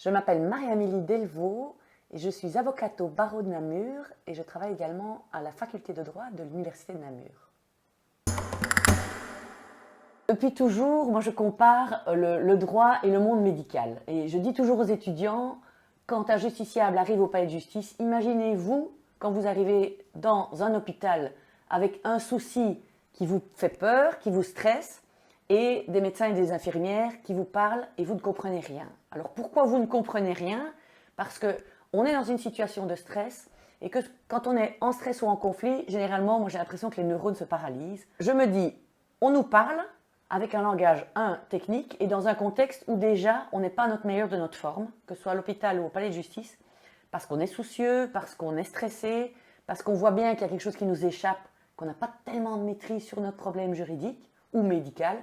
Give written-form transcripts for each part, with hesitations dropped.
Je m'appelle Marie-Amélie Delvaux et je suis avocate au barreau de Namur et je travaille également à la faculté de droit de l'université de Namur. Depuis toujours, moi je compare le droit et le monde médical. Et je dis toujours aux étudiants, quand un justiciable arrive au palais de justice, imaginez-vous quand vous arrivez dans un hôpital avec un souci qui vous fait peur, qui vous stresse, et des médecins et des infirmières qui vous parlent et vous ne comprenez rien. Alors pourquoi vous ne comprenez rien? Parce qu'on est dans une situation de stress et que quand on est en stress ou en conflit, généralement, moi j'ai l'impression que les neurones se paralysent. Je me dis, on nous parle avec un langage, technique, et dans un contexte où déjà on n'est pas à notre meilleur de notre forme, que ce soit à l'hôpital ou au palais de justice, parce qu'on est soucieux, parce qu'on est stressé, parce qu'on voit bien qu'il y a quelque chose qui nous échappe, qu'on n'a pas tellement de maîtrise sur notre problème juridique ou médical.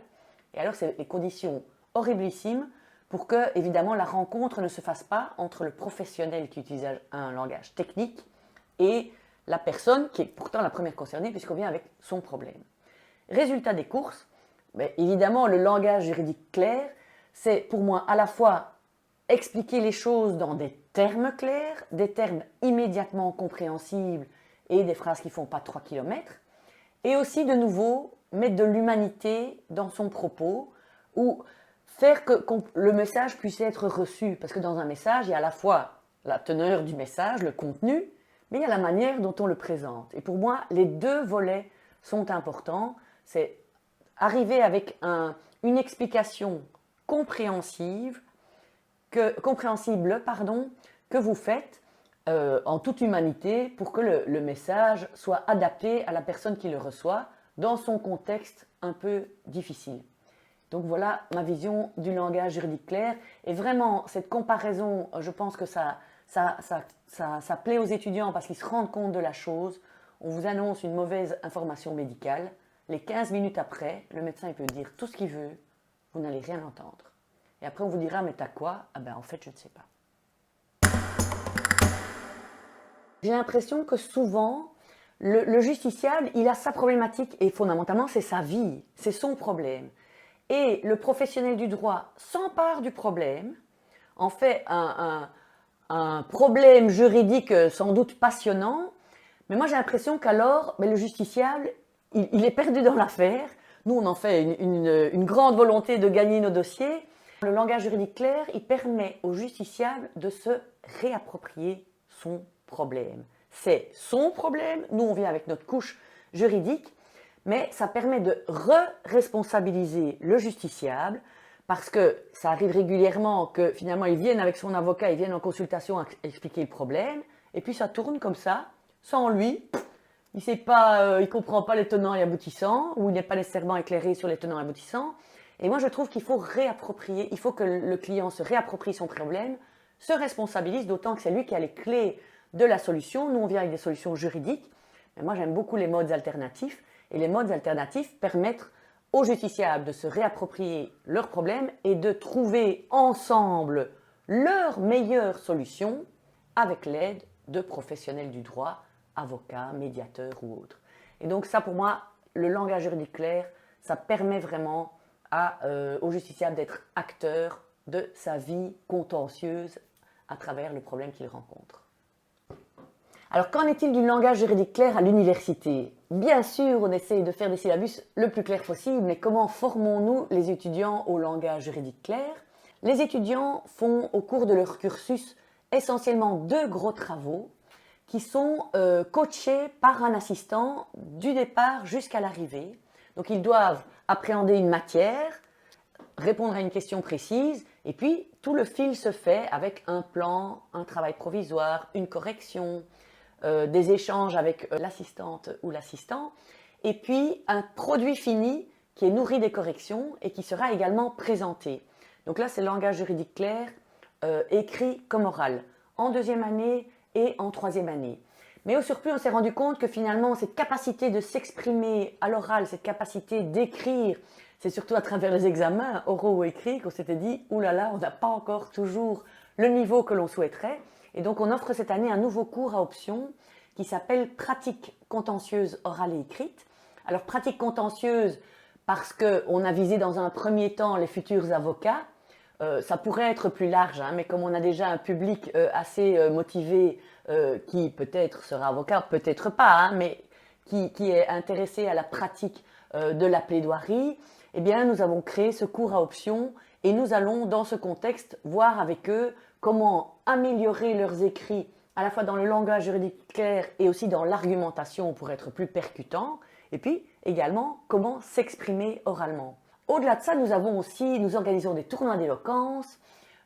Et alors c'est les conditions horriblissimes pour que, évidemment, la rencontre ne se fasse pas entre le professionnel qui utilise un langage technique et la personne qui est pourtant la première concernée puisqu'on vient avec son problème. Résultat des courses, évidemment, le langage juridique clair, c'est pour moi à la fois expliquer les choses dans des termes clairs, des termes immédiatement compréhensibles et des phrases qui ne font pas 3 km, et aussi de nouveau mettre de l'humanité dans son propos ou faire que le message puisse être reçu. Parce que dans un message, il y a à la fois la teneur du message, le contenu, mais il y a la manière dont on le présente. Et pour moi, les deux volets sont importants. C'est arriver avec une explication compréhensible, que vous faites en toute humanité pour que le message soit adapté à la personne qui le reçoit dans son contexte un peu difficile. Donc voilà ma vision du langage juridique clair. Et vraiment, cette comparaison, je pense que ça plaît aux étudiants parce qu'ils se rendent compte de la chose. On vous annonce une mauvaise information médicale. Les 15 minutes après, le médecin il peut dire tout ce qu'il veut, vous n'allez rien entendre. Et après, on vous dira, mais t'as quoi? Ah ben en fait, je ne sais pas. J'ai l'impression que souvent, le justiciable, il a sa problématique et fondamentalement, c'est sa vie, c'est son problème. Et le professionnel du droit s'empare du problème, en fait un problème juridique sans doute passionnant, mais moi j'ai l'impression qu'alors, le justiciable, il est perdu dans l'affaire. Nous, on en fait une grande volonté de gagner nos dossiers. Le langage juridique clair, il permet au justiciable de se réapproprier son problème. C'est son problème, nous on vient avec notre couche juridique, mais ça permet de re-responsabiliser le justiciable parce que ça arrive régulièrement que finalement ils viennent avec son avocat, ils viennent en consultation expliquer le problème, et puis ça tourne comme ça, sans lui, il ne comprend pas les tenants et aboutissants, ou il n'est pas nécessairement éclairé sur les tenants et aboutissants. Et moi je trouve qu'il faut réapproprier, il faut que le client se réapproprie son problème, se responsabilise, d'autant que c'est lui qui a les clés de la solution. Nous on vient avec des solutions juridiques, mais moi j'aime beaucoup les modes alternatifs, et les modes alternatifs permettent aux justiciables de se réapproprier leurs problèmes et de trouver ensemble leur meilleure solution avec l'aide de professionnels du droit, avocats, médiateurs ou autres. Et donc ça pour moi, le langage juridique clair, ça permet vraiment au justiciable d'être acteur de sa vie contentieuse à travers le problème qu'il rencontre. Alors qu'en est-il du langage juridique clair à l'université? Bien sûr, on essaye de faire des syllabus le plus clair possible, mais comment formons-nous les étudiants au langage juridique clair? Les étudiants font au cours de leur cursus essentiellement 2 gros travaux qui sont coachés par un assistant du départ jusqu'à l'arrivée. Donc ils doivent appréhender une matière, répondre à une question précise, et puis tout le fil se fait avec un plan, un travail provisoire, une correction, des échanges avec l'assistante ou l'assistant, et puis un produit fini qui est nourri des corrections et qui sera également présenté. Donc là, c'est le langage juridique clair, écrit comme oral, en 2e année et en 3e année. Mais au surplus, on s'est rendu compte que finalement, cette capacité de s'exprimer à l'oral, cette capacité d'écrire, c'est surtout à travers les examens oraux ou écrits qu'on s'était dit, oulala, on n'a pas encore toujours le niveau que l'on souhaiterait. Et donc, on offre cette année un nouveau cours à option qui s'appelle pratique contentieuse orale et écrite. Alors, pratique contentieuse parce qu'on a visé dans un premier temps les futurs avocats, Ça pourrait être plus large, hein, mais comme on a déjà un public assez motivé qui peut-être sera avocat, peut-être pas, hein, mais qui est intéressé à la pratique de la plaidoirie, eh bien, nous avons créé ce cours à option et nous allons, dans ce contexte, voir avec eux comment améliorer leurs écrits, à la fois dans le langage juridique clair et aussi dans l'argumentation pour être plus percutant, et puis également comment s'exprimer oralement. Au-delà de ça, nous organisons des tournois d'éloquence.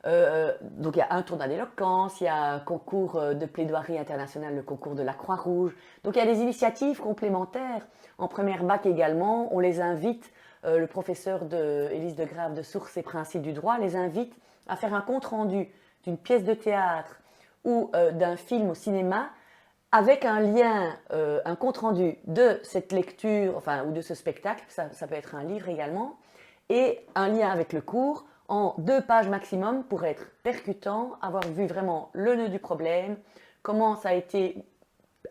Donc il y a un tournoi d'éloquence, il y a un concours de plaidoirie international, le concours de la Croix-Rouge. Donc il y a des initiatives complémentaires. En première bac également, on les invite, le professeur Élise de Grave de Sources et Principes du droit les invite à faire un compte-rendu d'une pièce de théâtre ou d'un film au cinéma avec un lien, un compte-rendu de cette lecture, enfin, ou de ce spectacle, ça peut être un livre également, et un lien avec le cours en 2 pages maximum pour être percutant, avoir vu vraiment le nœud du problème, comment ça a été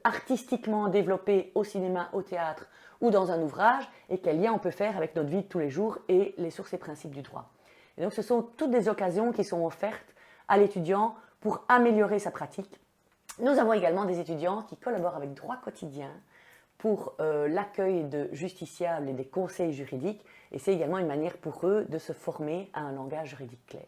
artistiquement développé au cinéma, au théâtre ou dans un ouvrage, et quel lien on peut faire avec notre vie de tous les jours et les sources et principes du droit. Et donc ce sont toutes des occasions qui sont offertes à l'étudiant pour améliorer sa pratique. Nous avons également des étudiants qui collaborent avec Droit Quotidien pour l'accueil de justiciables et des conseils juridiques, et c'est également une manière pour eux de se former à un langage juridique clair.